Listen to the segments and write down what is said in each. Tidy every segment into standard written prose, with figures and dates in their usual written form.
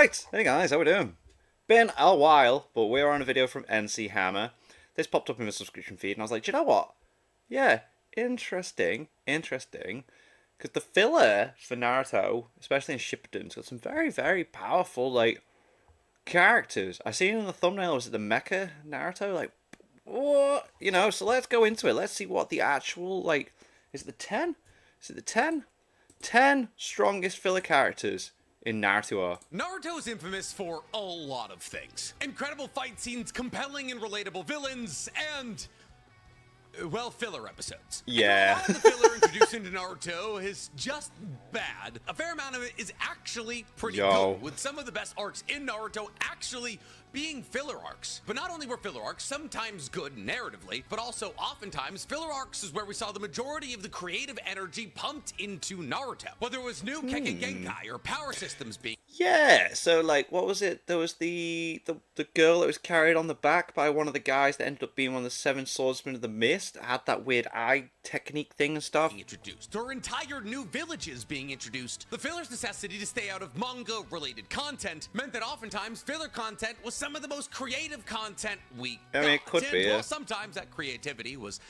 Right, hey guys, how we doing? Been a while, but we're on a video from NC Hammer. This popped up in the subscription feed, and I was like, do you know what? Yeah, interesting. Because the filler for Naruto, especially in Shippuden's, got some very, very powerful, like, characters. I seen in the thumbnail, was it the Mecha Naruto? Like, what? You know, so let's go into it. Let's see what the actual, like, is it the 10? Is it the 10? 10 strongest filler characters in Naruto are. Naruto is infamous for a lot of things. Incredible fight scenes, compelling and relatable villains, and, well, filler episodes. Yeah. And a lot of the filler introduced into Naruto is just bad. A fair amount of it is actually pretty good, with some of the best arcs in Naruto actually being filler arcs. But not only were filler arcs sometimes good narratively, but also oftentimes filler arcs is where we saw the majority of the creative energy pumped into Naruto. Whether it was new Kekkei Genkai or power systems being... Yeah, so like, what was it? There was the girl that was carried on the back by one of the guys that ended up being one of the seven swordsmen of the mist, had that weird eye technique thing and stuff. Introduced, or entire new villages being introduced. The filler's necessity to stay out of manga-related content meant that oftentimes filler content was some of the most creative content we got. I mean, it could be, yeah. Well, sometimes that creativity was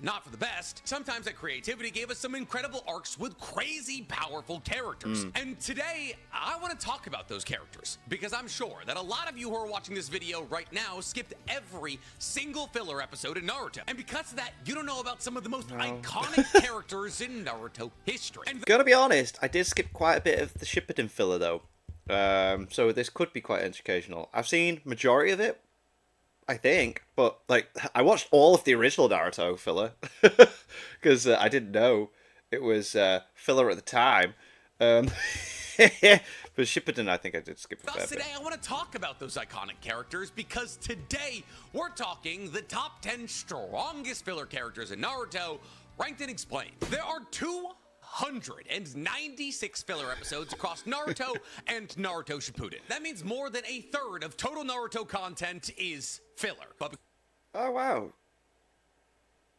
not for the best. Sometimes that creativity gave us some incredible arcs with crazy powerful characters. And today, I want to talk about those characters, because I'm sure that a lot of you who are watching this video right now skipped every single filler episode in Naruto. And because of that, you don't know about some of the most iconic characters in Naruto history. And Gotta be honest, I did skip quite a bit of the Shippuden filler though. So this could be quite educational. I've seen majority of it, I think, but like I watched all of the original Naruto filler because I didn't know it was filler at the time. But Shippuden, I think I did skip a fair bit. Today I want to talk about those iconic characters because today we're talking the top 10 strongest filler characters in Naruto, ranked and explained. There are 296 filler episodes across Naruto and Naruto Shippuden. That means more than a third of total Naruto content is filler. Oh wow!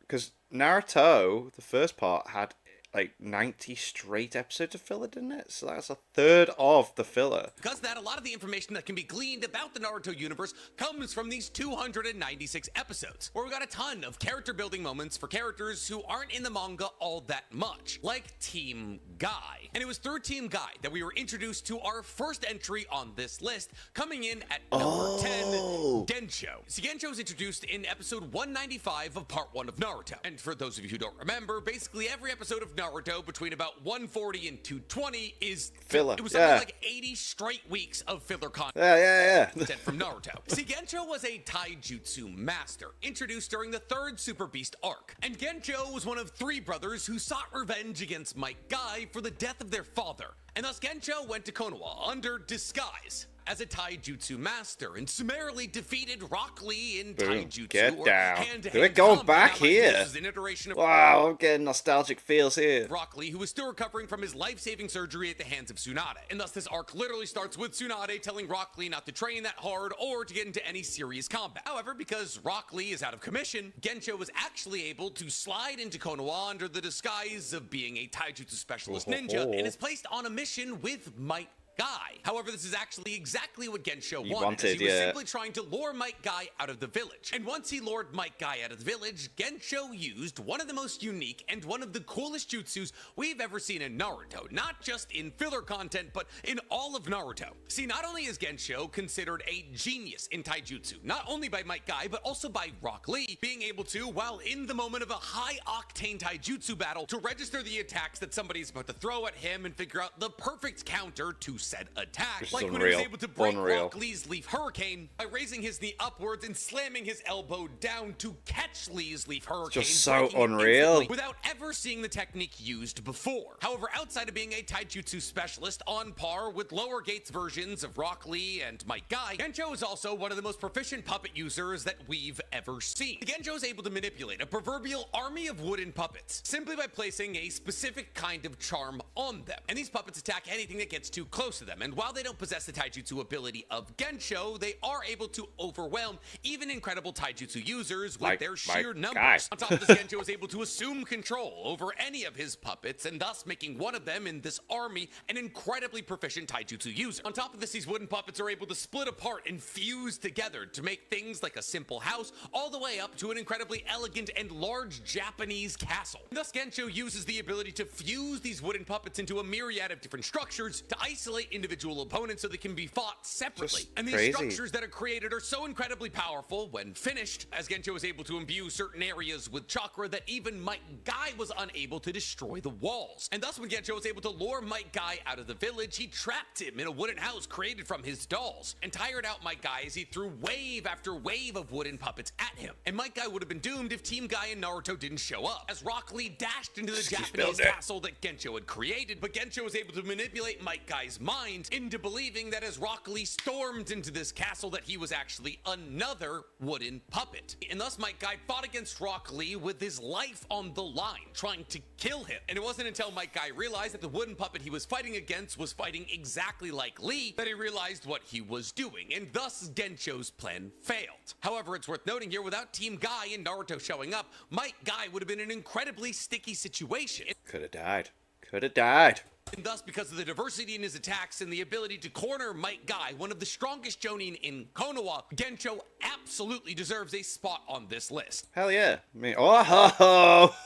Because Naruto, the first part, had like 90 straight episodes of filler, didn't it? So that's a third of the filler. Because of that, a lot of the information that can be gleaned about the Naruto universe comes from these 296 episodes, where we got a ton of character building moments for characters who aren't in the manga all that much, like Team Guy. And it was through Team Guy that we were introduced to our first entry on this list, coming in at number 10, Gensho. See, Gensho was introduced in episode 195 of part 1 of Naruto. And for those of you who don't remember, basically every episode of Naruto between about 140 and 220 is filler. It was something like 80 straight weeks of filler content. Yeah. From Naruto. See, Gensho was a taijutsu master, introduced during the third Super Beast arc. And Gensho was one of 3 brothers who sought revenge against Might Guy for the death of their father. And thus Gensho went to Konoha under disguise as a taijutsu master and summarily defeated Rock Lee in taijutsu. Get down. We're going back here. This is an iteration of Wow, I'm getting nostalgic feels here. Rock Lee, who was still recovering from his life-saving surgery at the hands of Tsunade. And thus this arc literally starts with Tsunade telling Rock Lee not to train that hard or to get into any serious combat. However, because Rock Lee is out of commission, Gensho was actually able to slide into Konoha under the disguise of being a taijutsu specialist ninja and is placed on a mission with Might Guy. However, this is actually exactly what Gensho wanted. He was simply trying to lure Might Guy out of the village. And once he lured Might Guy out of the village, Gensho used one of the most unique and one of the coolest jutsus we've ever seen in Naruto. Not just in filler content, but in all of Naruto. See, not only is Gensho considered a genius in taijutsu, not only by Might Guy, but also by Rock Lee, being able to, while in the moment of a high-octane taijutsu battle, to register the attacks that somebody's about to throw at him and figure out the perfect counter to said attack. Like when he was able to break Rock Lee's Leaf Hurricane by raising his knee upwards and slamming his elbow down to catch Lee's Leaf Hurricane. Just so unreal. Without ever seeing the technique used before. However, outside of being a taijutsu specialist on par with lower gates versions of Rock Lee and Might Guy, Gensho is also one of the most proficient puppet users that we've ever seen. Gensho is able to manipulate a proverbial army of wooden puppets simply by placing a specific kind of charm on them. And these puppets attack anything that gets too close most of them. And while they don't possess the taijutsu ability of Gensho, they are able to overwhelm even incredible taijutsu users with Like their my sheer guy. numbers. On top of this, Gensho is able to assume control over any of his puppets, and thus making one of them in this army an incredibly proficient taijutsu user. On top of this, these wooden puppets are able to split apart and fuse together to make things like a simple house all the way up to an incredibly elegant and large Japanese castle. Thus, Gensho uses the ability to fuse these wooden puppets into a myriad of different structures to isolate individual opponents so they can be fought separately. Just And these crazy. structures that are created are so incredibly powerful when finished, as Gensho is able to imbue certain areas with chakra that even Might Guy was unable to destroy the walls. And thus, when Gensho was able to lure Might Guy out of the village, he trapped him in a wooden house created from his dolls and tired out Might Guy as he threw wave after wave of wooden puppets at him. And Might Guy would have been doomed if Team Guy and Naruto didn't show up, as Rock Lee dashed into the Japanese castle that Gensho had created, but Gensho was able to manipulate Might Guy's mind into believing that as Rock Lee stormed into this castle that he was actually another wooden puppet. And thus Might Guy fought against Rock Lee with his life on the line, trying to kill him. And it wasn't until Might Guy realized that the wooden puppet he was fighting against was fighting exactly like Lee that he realized what he was doing, and thus Gensho's plan failed. However, it's worth noting here, without Team Guy and Naruto showing up, Might Guy would have been in an incredibly sticky situation. Could have died. Could have died. And thus, because of the diversity in his attacks and the ability to corner Might Guy, one of the strongest Jonin in Konoha, Gensho absolutely deserves a spot on this list. Hell yeah. I mean, oh, ho,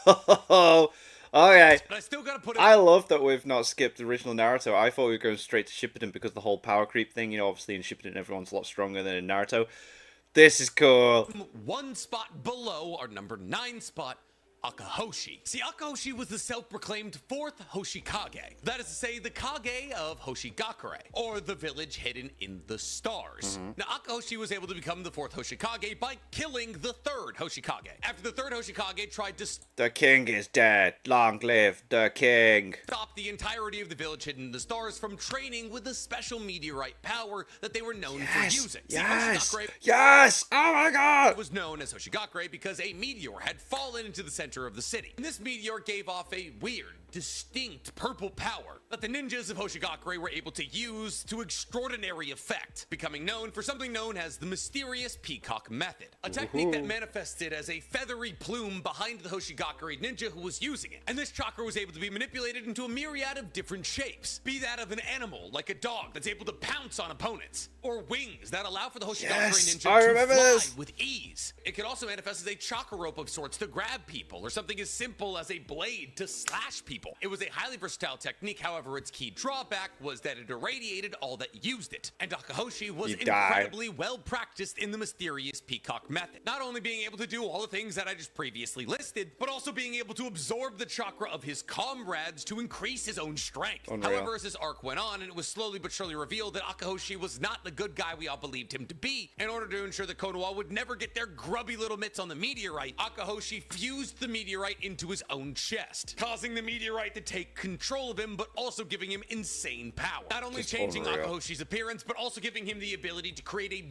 ho, ho. Okay. But I still gotta put it. I love that we've not skipped the original Naruto. I thought we were going straight to Shippuden because of the whole power creep thing. You know, obviously in Shippuden everyone's a lot stronger than in Naruto. This is cool. One spot below our number 9 spot, Akahoshi. See, Akahoshi was the self-proclaimed 4th Hoshikage. That is to say, the Kage of Hoshigakure, or the village hidden in the stars. Now, Akahoshi was able to become the 4th Hoshikage by killing the 3rd Hoshikage. After the 3rd Hoshikage tried to The king is dead. Long live the king. stop the entirety of the village hidden in the stars from training with the special meteorite power that they were known for using. See, Yes. Hoshigakure Yes. Oh my god. was known as Hoshigakure because a meteor had fallen into the center of the city. And this meteor gave off a weird, distinct purple power that the ninjas of Hoshigakure were able to use to extraordinary effect, becoming known for something known as the mysterious peacock method, a technique that manifested as a feathery plume behind the Hoshigakure ninja who was using it. And this chakra was able to be manipulated into a myriad of different shapes, be that of an animal like a dog that's able to pounce on opponents, or wings that allow for the Hoshigakure Yes, ninja I to remember fly this. with ease. It could also manifest as a chakra rope of sorts to grab people, or something as simple as a blade to slash people. It was a highly versatile technique, however, its key drawback was that it irradiated all that used it. And Akahoshi was You die. incredibly well practiced in the mysterious peacock method. Not only being able to do all the things that I just previously listed, but also being able to absorb the chakra of his comrades to increase his own strength. Unreal. However, as his arc went on, and it was slowly but surely revealed that Akahoshi was not the good guy we all believed him to be, in order to ensure that Konoha would never get their grubby little mitts on the meteorite, Akahoshi fused the meteorite into his own chest, causing the meteorite to take control of him, but also giving him insane power. Not only Just changing unreal. Akahoshi's appearance, but also giving him the ability to create a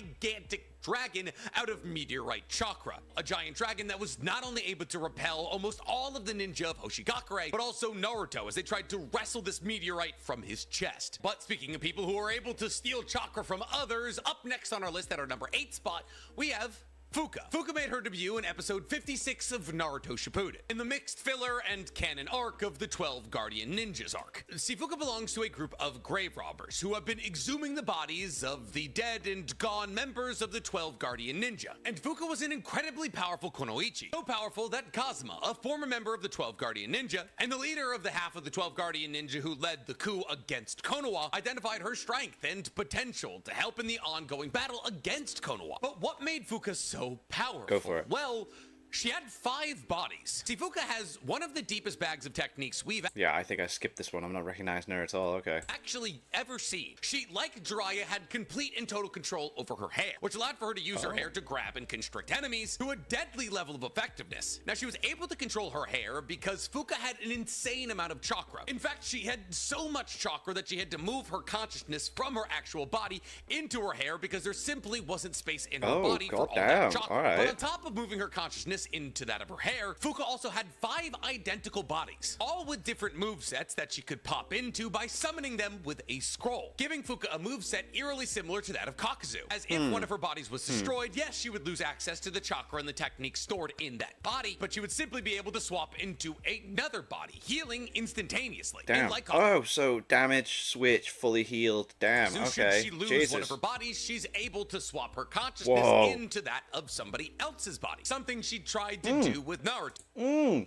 gigantic dragon out of meteorite chakra. A giant dragon that was not only able to repel almost all of the ninja of Hoshigakure, but also Naruto as they tried to wrestle this meteorite from his chest. But speaking of people who are able to steal chakra from others, up next on our list at our number 8 spot, we have Fuka. Fuka made her debut in episode 56 of Naruto Shippuden, in the mixed filler and canon arc of the 12 Guardian Ninjas arc. See, Fuka belongs to a group of grave robbers who have been exhuming the bodies of the dead and gone members of the 12 Guardian Ninja. And Fuka was an incredibly powerful kunoichi, so powerful that Kazuma, a former member of the 12 Guardian Ninja, and the leader of the half of the 12 Guardian Ninja who led the coup against Konoha, identified her strength and potential to help in the ongoing battle against Konoha. But what made Fuka so powerful? Go for it. Well, she had 5 bodies. See, Fuka has one of the deepest bags of techniques we've Yeah, I think I skipped this one. I'm not recognizing her at all. Okay. actually ever seen. She, like Jiraiya, had complete and total control over her hair, which allowed for her to use her hair to grab and constrict enemies to a deadly level of effectiveness. Now, she was able to control her hair because Fuka had an insane amount of chakra. In fact, she had so much chakra that she had to move her consciousness from her actual body into her hair because there simply wasn't space in her Oh, body for all goddamn. that chakra. All right. But on top of moving her consciousness consciousness into that of her hair, Fuka also had 5 identical bodies, all with different movesets that she could pop into by summoning them with a scroll, giving Fuka a moveset eerily similar to that of Kakuzu. As if one of her bodies was destroyed, yes, she would lose access to the chakra and the techniques stored in that body, but she would simply be able to swap into another body, healing instantaneously. Damn. And like Oh, so damage, switch, fully healed. Damn, so okay. should she lose Jesus. one of her bodies, she's able to swap her consciousness Whoa. into that of somebody else's body. Something she tried to do with Naruto.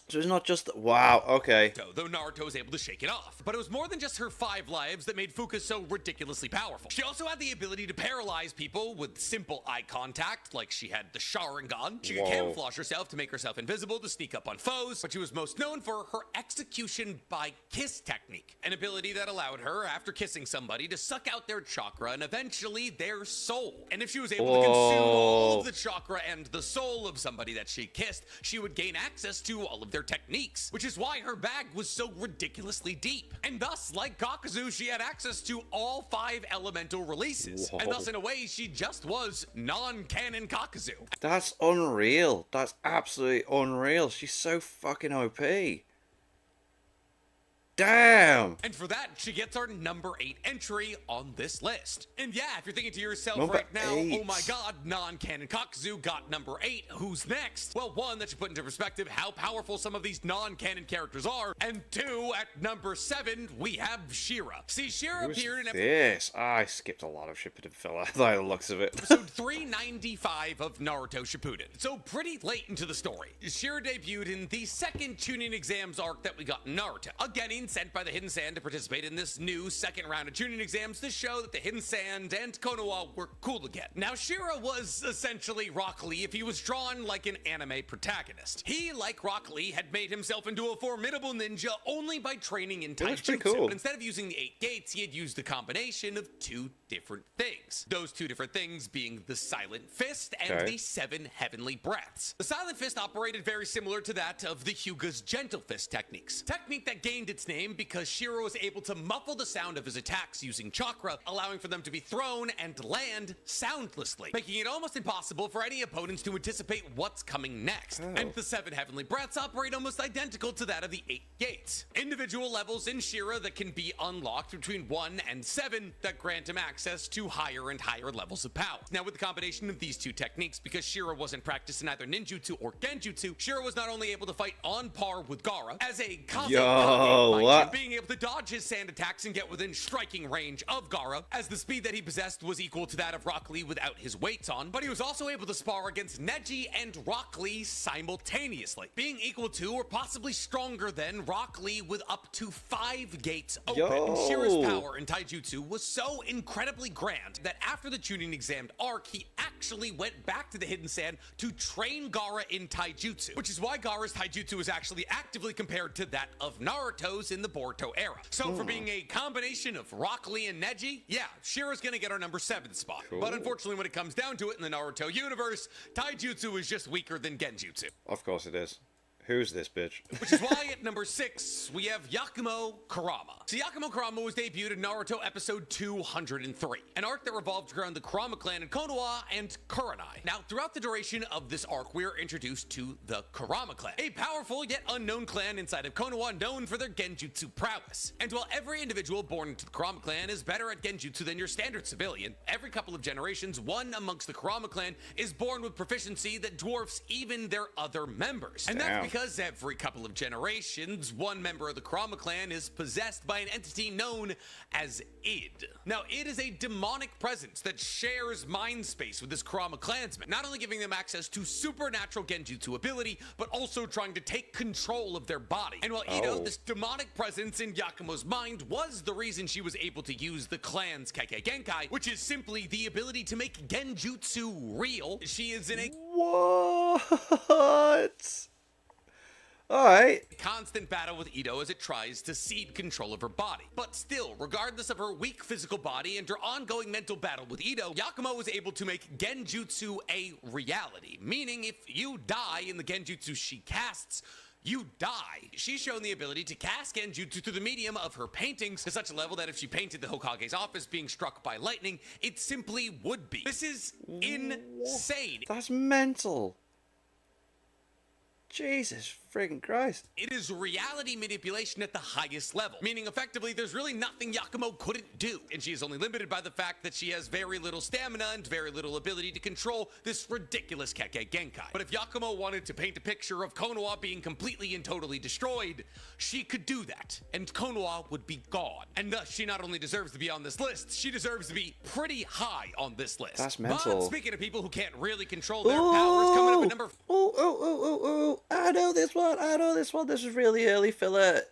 So it's not just... Wow, okay. Though Naruto was able to shake it off. But it was more than just her 5 lives that made Fuka so ridiculously powerful. She also had the ability to paralyze people with simple eye contact, like she had the Sharingan. She could Whoa. camouflage herself to make herself invisible to sneak up on foes, but she was most known for her execution by kiss technique, an ability that allowed her, after kissing somebody, to suck out their chakra and eventually their soul. And if she was able to consume all of the chakra and the soul of somebody that she kissed, she would gain access to all of their techniques, which is why her bag was so ridiculously deep. And thus, like Kakuzu, she had access to all 5 elemental releases. Whoa. And thus, in a way, she just was non-canon Kakuzu. That's unreal. That's absolutely unreal. She's so fucking OP. Damn. And for that, she gets our number 8 entry on this list. And yeah, if you're thinking to yourself Number right now, 8. oh my god, non-canon Kakuzu got number 8, who's next? Well, one, that should put into perspective how powerful some of these non-canon characters are. And 2, at number 7, we have Shira. See, Shira Who's appeared in this? I skipped a lot of Shippuden filler by the looks of it. episode 395 of Naruto Shippuden. So pretty late into the story, Shira debuted in the 2nd tuning exams arc that we got in Naruto. Again, sent by the Hidden Sand to participate in this new 2nd round of tuning exams to show that the Hidden Sand and Konoha were cool again. Now, Shira was essentially Rock Lee if he was drawn like an anime protagonist. He, like Rock Lee, had made himself into a formidable ninja only by training in looks pretty taijutsu. cool. But instead of using the 8 gates, he had used the combination of 2 different things. Those 2 different things being the Silent Fist and the 7 Heavenly Breaths. The Silent Fist operated very similar to that of the Hyuga's Gentle Fist techniques. Technique that gained its name because Shira was able to muffle the sound of his attacks using chakra, allowing for them to be thrown and land soundlessly, making it almost impossible for any opponents to anticipate what's coming next. And the 7 Heavenly Breaths operate almost identical to that of the 8 gates. Individual levels in Shira that can be unlocked between 1 and 7 that grant him access to higher and higher levels of power. Now, with the combination of these 2 techniques, because Shira wasn't practiced in either ninjutsu or genjutsu, Shira was not only able to fight on par with Gaara as a Kaze Kage, what? being able to dodge his sand attacks and get within striking range of Gaara, as the speed that he possessed was equal to that of Rock Lee without his weights on, but he was also able to spar against Neji and Rock Lee simultaneously, being equal to or possibly stronger than Rock Lee with up to 5 gates open. And Shira's power in taijutsu was so incredibly grand that after the tuning exam arc, he actually went back to the Hidden Sand to train Gaara in taijutsu, which is why Gaara's taijutsu is actually actively compared to that of Naruto's in the Boruto era. So for being a combination of Rock Lee and Neji, yeah, Shira's gonna get our number 7 spot. But unfortunately, when it comes down to it in the Naruto universe, taijutsu is just weaker than genjutsu. Of course it is. Who's this bitch? Which is why at number 6, we have Yakumo Kurama. So Yakumo Kurama was debuted in Naruto episode 203, an arc that revolved around the Kurama clan in Konoha and Kurenai. Now, throughout the duration of this arc, we are introduced to the Kurama clan, a powerful yet unknown clan inside of Konoha known for their genjutsu prowess. And while every individual born into the Kurama clan is better at genjutsu than your standard civilian, every couple of generations, one amongst the Kurama clan is born with proficiency that dwarfs even their other members. And that's because every couple of generations, one member of the Kurama clan is possessed by an entity known as Id. Now, Id is a demonic presence that shares mind space with this Kurama clansman, not only giving them access to supernatural genjutsu ability, but also trying to take control of their body. And while Ido, this demonic presence in Yakumo's mind, was the reason she was able to use the clan's Kekkei Genkai, which is simply the ability to make genjutsu real, she is in a What? Alright. constant battle with Ito as it tries to cede control of her body. But still, regardless of her weak physical body and her ongoing mental battle with Ito, Yakumo was able to make genjutsu a reality, meaning if you die in the genjutsu she casts, you die. She's shown the ability to cast genjutsu through the medium of her paintings to such a level that if she painted the Hokage's office being struck by lightning, it simply would be. This is insane. That's mental. Jesus friggin' Christ. It is reality manipulation at the highest level, meaning effectively there's really nothing Yakumo couldn't do, and she is only limited by the fact that she has very little stamina and very little ability to control this ridiculous Kekkei Genkai. But if Yakumo wanted to paint a picture of Konoha being completely and totally destroyed, she could do that, and Konoha would be gone. And thus, she not only deserves to be on this list, she deserves to be pretty high on this list. That's mental. But speaking of people who can't really control their powers, coming up at number... I know this one. I know this one. This is really early filler.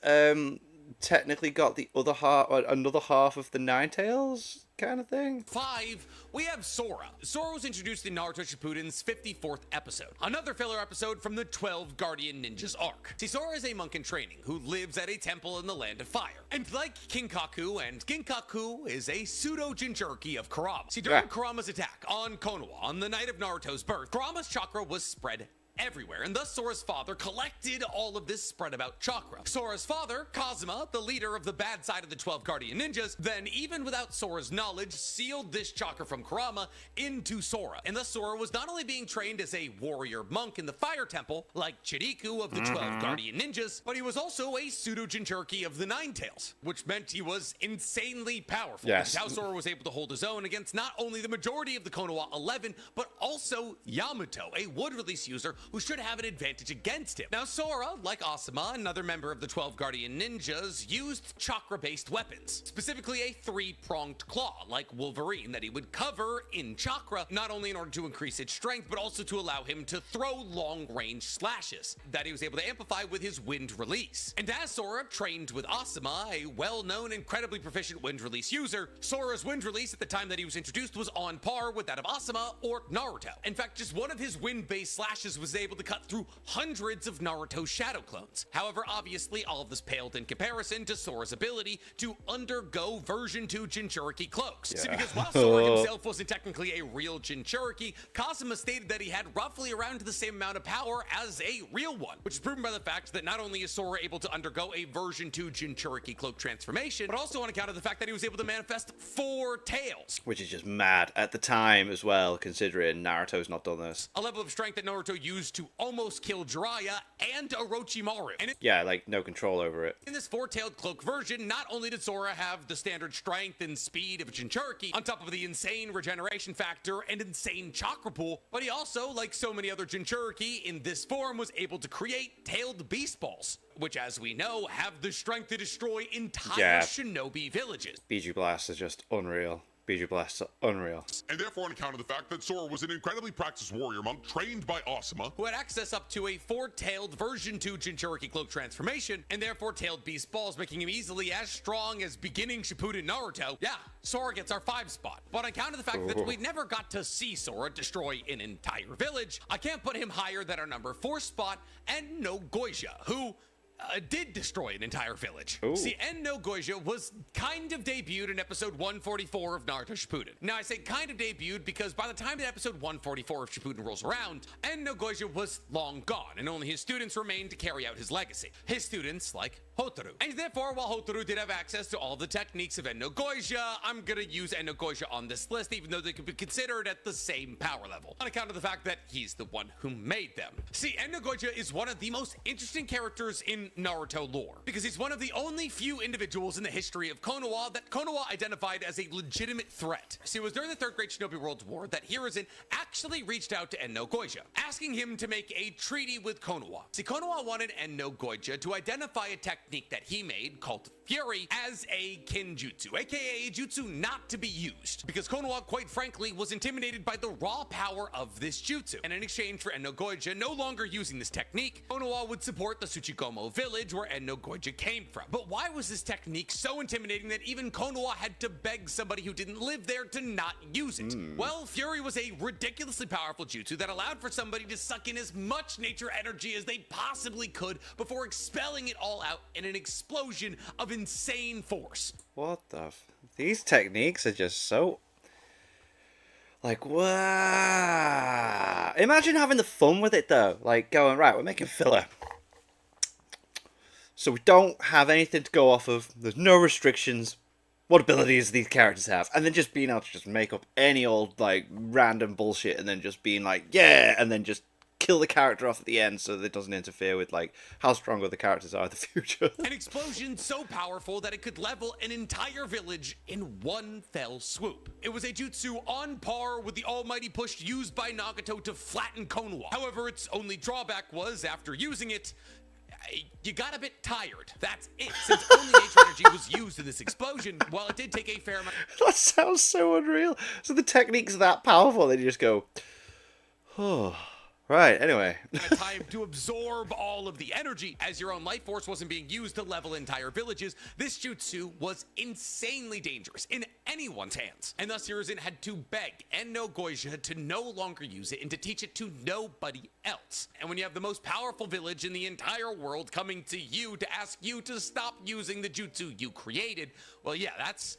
Technically got the other half, another half of the Ninetales kind of thing. 5, we have Sora. Sora was introduced in Naruto Shippuden's 54th episode, another filler episode from the 12 Guardian Ninjas arc. See, Sora is a monk in training who lives at a temple in the Land of Fire. And like Ginkaku is a pseudo-Jinchuriki of Kurama. See, during Kurama's attack on Konoha on the night of Naruto's birth, Kurama's chakra was spread everywhere, and thus Sora's father collected all of this spread about chakra. Sora's father, Kazuma, the leader of the bad side of the 12 Guardian Ninjas, then even without Sora's knowledge, sealed this chakra from Kurama into Sora, and thus Sora was not only being trained as a warrior monk in the Fire Temple, like Chiriku of the 12 Guardian Ninjas, but he was also a pseudo-Jinchuriki of the Ninetales, which meant he was insanely powerful. Yes. That's how Sora was able to hold his own against not only the majority of the Konoha 11, but also Yamato, a wood release user who should have an advantage against him. Now, Sora, like Asuma, another member of the 12 Guardian Ninjas, used chakra-based weapons, specifically a 3-pronged claw, like Wolverine, that he would cover in chakra, not only in order to increase its strength, but also to allow him to throw long-range slashes, that he was able to amplify with his wind release. And as Sora trained with Asuma, a well-known, incredibly proficient wind release user, Sora's wind release at the time that he was introduced was on par with that of Asuma or Naruto. In fact, just one of his wind-based slashes was able to cut through hundreds of Naruto shadow clones. However, obviously, all of this paled in comparison to Sora's ability to undergo version 2 Jinchuriki cloaks. See, because while Sora himself wasn't technically a real Jinchuriki, Kazuma stated that he had roughly around the same amount of power as a real one, which is proven by the fact that not only is Sora able to undergo a version 2 Jinchuriki cloak transformation, but also on account of the fact that he was able to manifest 4 tails. Which is just mad at the time as well, considering Naruto's not done this. A level of strength that Naruto used to almost kill Jiraiya and Orochimaru. And Yeah, like, no control over it. in this 4-tailed cloak version, not only did Sora have the standard strength and speed of a Jinchuriki, on top of the insane regeneration factor and insane chakra pool, but he also, like so many other Jinchuriki in this form, was able to create tailed beast balls, which, as we know, have the strength to destroy entire shinobi villages. Biju Blast is just unreal. Biju Blasts are unreal. And therefore, on account of the fact that Sora was an incredibly practiced warrior monk trained by Asuma, Who had access up to a 4-tailed version 2 Jinchuriki cloak transformation, and therefore tailed beast balls, making him easily as strong as beginning Shippuden Naruto. Yeah, Sora gets our 5 spot. But on account of the fact that we never got to see Sora destroy an entire village, I can't put him higher than our number 4 spot, Enno Goija, who did destroy an entire village. Ooh. See, Enno Goija was kind of debuted in episode 144 of Naruto Shippuden. Now, I say kind of debuted because by the time that episode 144 of Shippuden rolls around, Enno Goija was long gone, and only his students remained to carry out his legacy. His students, like Hotaru. And therefore, while Hotaru did have access to all the techniques of Enno Goija, I'm gonna use Enno Goija on this list, even though they could be considered at the same power level, on account of the fact that he's the one who made them. See, Enno Goija is one of the most interesting characters in Naruto lore, because he's one of the only few individuals in the history of Konoha that Konoha identified as a legitimate threat. See, it was during the Third Great Shinobi World War that Hiruzen actually reached out to Enno Goija, asking him to make a treaty with Konoha. See, Konoha wanted Enno Goija to identify a technique that he made, called Fury, as a Kenjutsu, aka a jutsu not to be used, because Konoha, quite frankly, was intimidated by the raw power of this jutsu. And in exchange for Enno Goija no longer using this technique, Konoha would support the Tsuchikomo village where Enno Goija came from. But why was this technique so intimidating that even Konoha had to beg somebody who didn't live there to not use it? Well, Fury was a ridiculously powerful jutsu that allowed for somebody to suck in as much nature energy as they possibly could before expelling it all out in an explosion of insane force. What the These techniques are just so... Like, wow. Imagine having the fun with it, though. Like, going, right, we're making filler. So we don't have anything to go off of. There's no restrictions. What abilities these characters have. And then just being able to just make up any old, like, random bullshit. And then just being like, yeah. And then just kill the character off at the end so that it doesn't interfere with like how strong other characters are in the future. An explosion so powerful that it could level an entire village in one fell swoop. It was a jutsu on par with the almighty push used by Nagato to flatten Konoha. However, its only drawback was, after using it, you got a bit tired. That's it, since only nature energy was used in this explosion, while it did take a fair amount. That sounds so unreal. So the technique's that powerful, then you just go, oh. Right, anyway. Time to absorb all of the energy. As your own life force wasn't being used to level entire villages, this jutsu was insanely dangerous in anyone's hands. And thus Hiruzen had to beg Enno Goija to no longer use it and to teach it to nobody else. And when you have the most powerful village in the entire world coming to you to ask you to stop using the jutsu you created, well, yeah, that's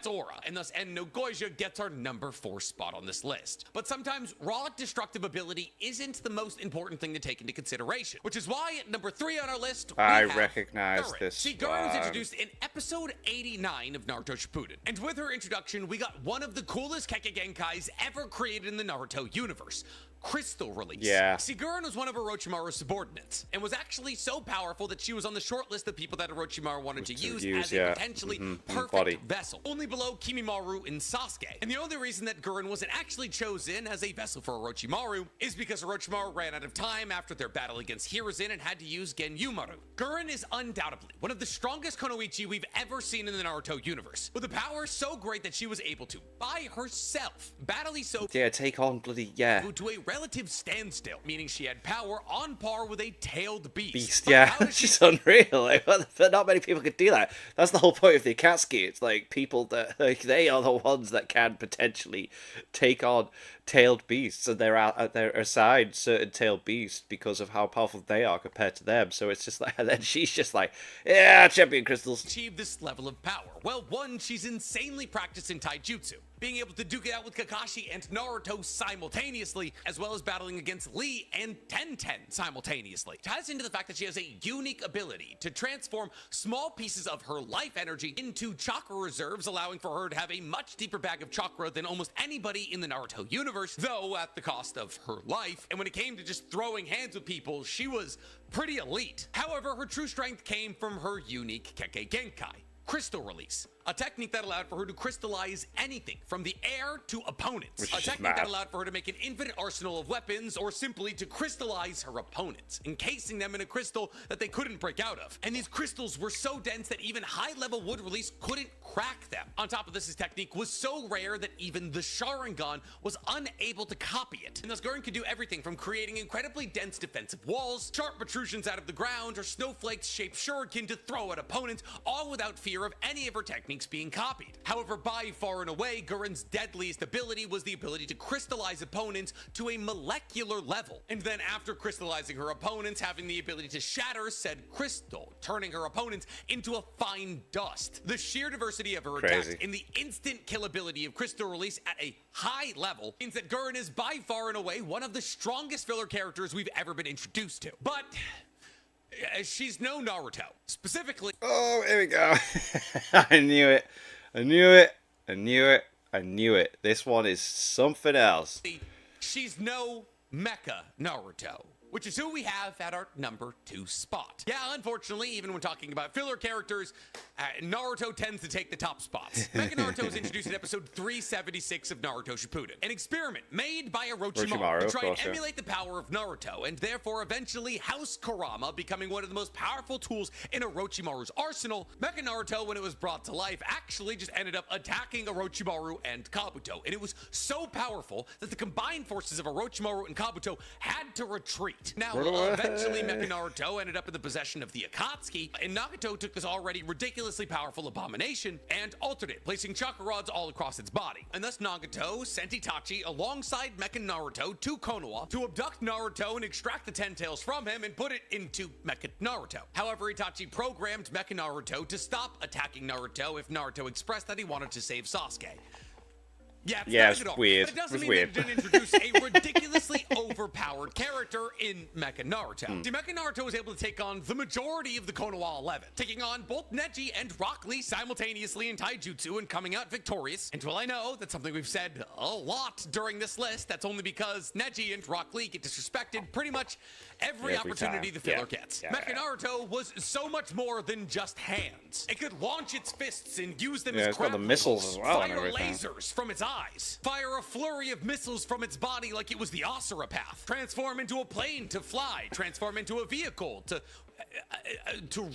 aura, and thus Enno Goija gets our number 4 spot on this list. But sometimes raw destructive ability isn't the most important thing to take into consideration, which is why at number 3 on our list, I have recognize Gurren. this See, Gurren was one. introduced in episode 89 of Naruto Shippuden, and with her introduction, we got one of the coolest Kekkei Genkais ever created in the Naruto universe. Crystal Release. Yeah. See, Gurren was one of Orochimaru's subordinates, and was actually so powerful that she was on the short list of people that Orochimaru wanted to use as a potentially perfect body. vessel, only below Kimimaru and Sasuke. And the only reason that Gurren wasn't actually chosen as a vessel for Orochimaru is because Orochimaru ran out of time after their battle against Hiruzen and had to use Genyumaru. Gurren is undoubtedly one of the strongest Kunoichi we've ever seen in the Naruto universe, with a power so great that she was able to, by herself, battle Isobu Yeah, take on bloody, yeah. to a relative standstill, meaning she had power on par with a tailed beast. Yeah, How did she's unreal. Like, but not many people could do that. That's the whole point of the Akatsuki. It's like people that like they are the ones that can potentially take on tailed beasts, and they're assigned certain tailed beasts because of how powerful they are compared to them. So it's just like, and then she's just like, yeah, champion crystals. achieve this level of power? Well, one, she's insanely practiced in taijutsu, being able to duke it out with Kakashi and Naruto simultaneously, as well as battling against Lee and Tenten simultaneously. Ties into the fact that she has a unique ability to transform small pieces of her life energy into chakra reserves, allowing for her to have a much deeper bag of chakra than almost anybody in the Naruto universe, though at the cost of her life. And when it came to just throwing hands with people, she was pretty elite. However, her true strength came from her unique Kekkei Genkai, Crystal Release, a technique that allowed for her to crystallize anything from the air to opponents. Which A is technique that mad. allowed for her to make an infinite arsenal of weapons, or simply to crystallize her opponents, encasing them in a crystal that they couldn't break out of. And these crystals were so dense that even high-level wood release couldn't crack them. On top of this, his technique was so rare that even the Sharingan was unable to copy it. And thus Gurren could do everything from creating incredibly dense defensive walls, sharp protrusions out of the ground, or snowflakes-shaped shuriken to throw at opponents, all without fear of any of her techniques being copied. However, by far and away, Gurren's deadliest ability was the ability to crystallize opponents to a molecular level, and then after crystallizing her opponents, having the ability to shatter said crystal, turning her opponents into a fine dust. The sheer diversity of her attacks Crazy. and the instant kill ability of Crystal Release at a high level means that Gurren is by far and away one of the strongest filler characters we've ever been introduced to. But she's no Naruto. Specifically, Oh, here we go. I knew it. I knew it. I knew it. I knew it. This one is something else. she's no Mecha Naruto, which is who we have at our number 2 spot. Yeah, unfortunately, even when talking about filler characters, Naruto tends to take the top spots. Mecha Naruto was introduced in episode 376 of Naruto Shippuden, an experiment made by Orochimaru to Of try course, and yeah. emulate the power of Naruto, and therefore eventually House Kurama becoming one of the most powerful tools in Orochimaru's arsenal. Mecha Naruto, when it was brought to life, actually just ended up attacking Orochimaru and Kabuto, and it was so powerful that the combined forces of Orochimaru and Kabuto had to retreat. Now, eventually Mecha Naruto ended up in the possession of the Akatsuki, and Nagato took this already ridiculously powerful abomination and altered it, placing chakra rods all across its body. And thus Nagato sent Itachi alongside Mecha Naruto to Konoha to abduct Naruto and extract the Ten Tails from him and put it into Mecha Naruto. However, Itachi programmed Mecha Naruto to stop attacking Naruto if Naruto expressed that he wanted to save Sasuke. Yeah, Yeah, not it's at all. weird. But it doesn't It's mean weird. that it didn't introduce a ridiculously immensely overpowered character in Mecha Naruto. See, Mecha Naruto was able to take on the majority of the Konoha 11, taking on both Neji and Rock Lee simultaneously in Taijutsu and coming out victorious. And while I know that's something we've said a lot during this list, that's only because Neji and Rock Lee get disrespected pretty much every opportunity time. the filler gets. Mecha Naruto was so much more than just hands. It could launch its fists and use them as it's got the grapple missiles hooks, as well and fire everything. lasers from its eyes, fire a flurry of missiles from its body like it was the Asura path, transform into a plane to fly, transform into a vehicle to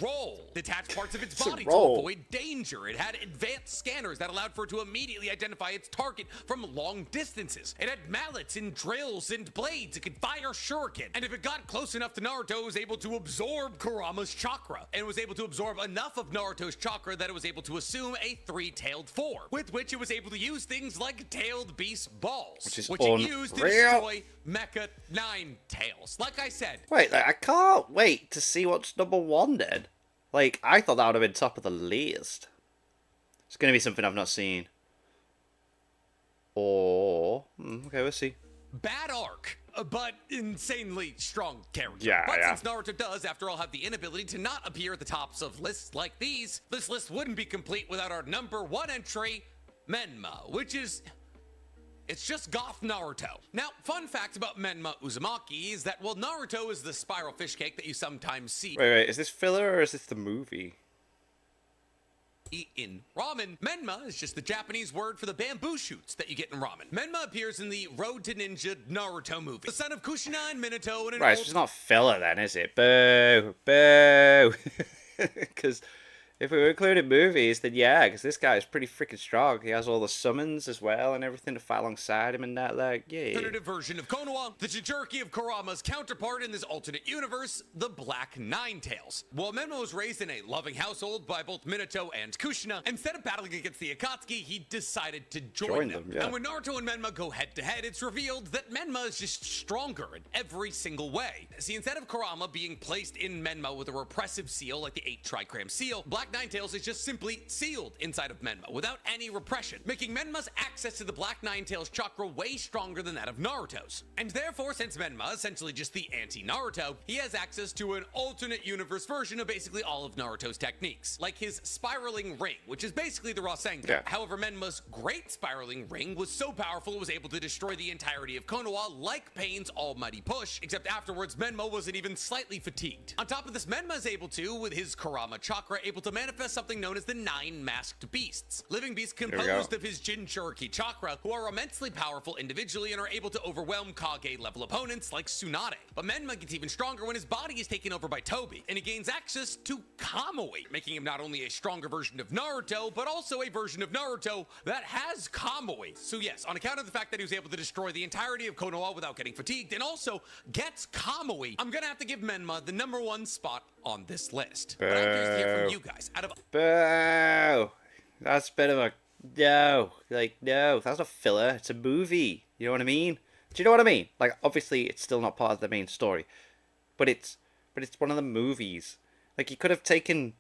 roll, detach parts of its body to avoid danger. It had advanced scanners that allowed for it to immediately identify its target from long distances. It had mallets and drills and blades. It could fire shuriken. And if it got close enough to Naruto, it was able to absorb Kurama's chakra, and was able to absorb enough of Naruto's chakra that it was able to assume a three-tailed form, with which it was able to use things like tailed beast balls, which it used to destroy Mecha Nine Tails. Like I said, Wait, I can't wait to see what's number one then. Like, I thought that would have been top of the list. It's going to be something I've not seen. Or, okay, we'll see. bad arc, but insanely strong character. Yeah, but yeah. since Naruto does, after all, have the inability to not appear at the tops of lists like these, this list wouldn't be complete without our number one entry, Menma, which is... it's just goth Naruto. Now, fun fact about Menma Uzumaki is that while Naruto is the spiral fish cake that you sometimes see Wait, is this filler or is this the movie? in ramen, Menma is just the Japanese word for the bamboo shoots that you get in ramen. Menma appears in the Road to Ninja Naruto movie. The son of Kushina and Minato and an Right, old so it's not filler then, is it? Boo! Boo! Because if we were including movies, then yeah, because this guy is pretty freaking strong. He has all the summons as well and everything to fight alongside him and that, like, yeah. alternative version of Konoha, the Jinchuriki of Kurama's counterpart in this alternate universe, the Black Nine Tails. While Menma was raised in a loving household by both Minato and Kushina, instead of battling against the Akatsuki, he decided to join them. Yeah. And when Naruto and Menma go head to head, it's revealed that Menma is just stronger in every single way. See, instead of Kurama being placed in Menma with a repressive seal like the 8 Tricram seal, Black Nine Tails is just simply sealed inside of Menma without any repression, making Menma's access to the Black Nine Tails chakra way stronger than that of Naruto's. And therefore, since Menma is essentially just the anti-Naruto, he has access to an alternate universe version of basically all of Naruto's techniques, like his spiraling ring, which is basically the Rasengan. Yeah. However, Menma's great spiraling ring was so powerful it was able to destroy the entirety of Konoha like Pain's almighty push, except afterwards Menma wasn't even slightly fatigued. On top of this, Menma is able to, with his Kurama chakra, able to manifest something known as the 9 masked beasts. Living beasts composed of his Jinchuriki chakra, who are immensely powerful individually and are able to overwhelm Kage level opponents like Tsunade. But Menma gets even stronger when his body is taken over by Tobi, and he gains access to Kamui, making him not only a stronger version of Naruto, but also a version of Naruto that has Kamui. So yes, on account of the fact that he was able to destroy the entirety of Konoha without getting fatigued, and also gets Kamui, I'm gonna have to give Menma the #1 spot on this list. But I'm curious to hear from you guys. Out of Boo! That's a bit of a no. Like, no, that's not filler. It's a movie. You know what I mean? Do you know what I mean? Like, obviously, it's still not part of the main story, but it's one of the movies. Like, you could have taken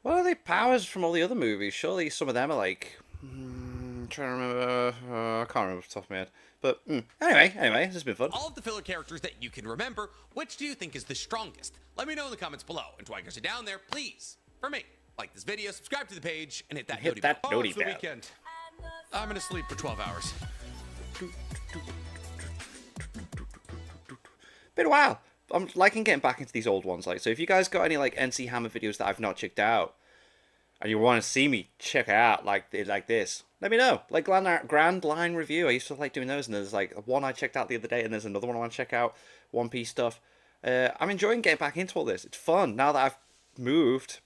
what are the powers from all the other movies? Surely some of them are like. I'm trying to remember. I can't remember off the top of my head. But anyway, this has been fun. all of the filler characters that you can remember, which do you think is the strongest? Let me know in the comments below. And while you guys are down there, please, for me, like this video, subscribe to the page, and hit that Hit noti that bell. noti It's the bell. weekend. I'm gonna sleep for 12 hours. Been a while. I'm liking getting back into these old ones. Like, so if you guys got any like NC Hammer videos that I've not checked out, and you want to see me check out like this, let me know. Like Grand Line Review, I used to like doing those, and there's like one I checked out the other day, and there's another one I want to check out, One Piece stuff. I'm enjoying getting back into all this. It's fun now that I've moved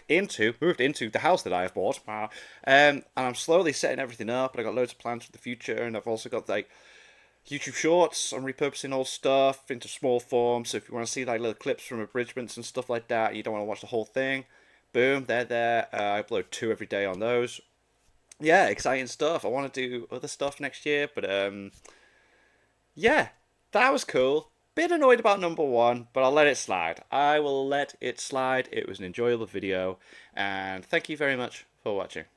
into the house that I have bought, and I'm slowly setting everything up, and I've got loads of plans for the future, and I've also got like YouTube Shorts. I'm repurposing old stuff into small form, so if you want to see like little clips from abridgments and stuff like that, you don't want to watch the whole thing, boom, they're there. I upload 2 every day on those. Yeah, exciting stuff. I want to do other stuff next year, but yeah, that was cool. Bit annoyed about #1, but I'll let it slide. I will let it slide. It was an enjoyable video, and thank you very much for watching.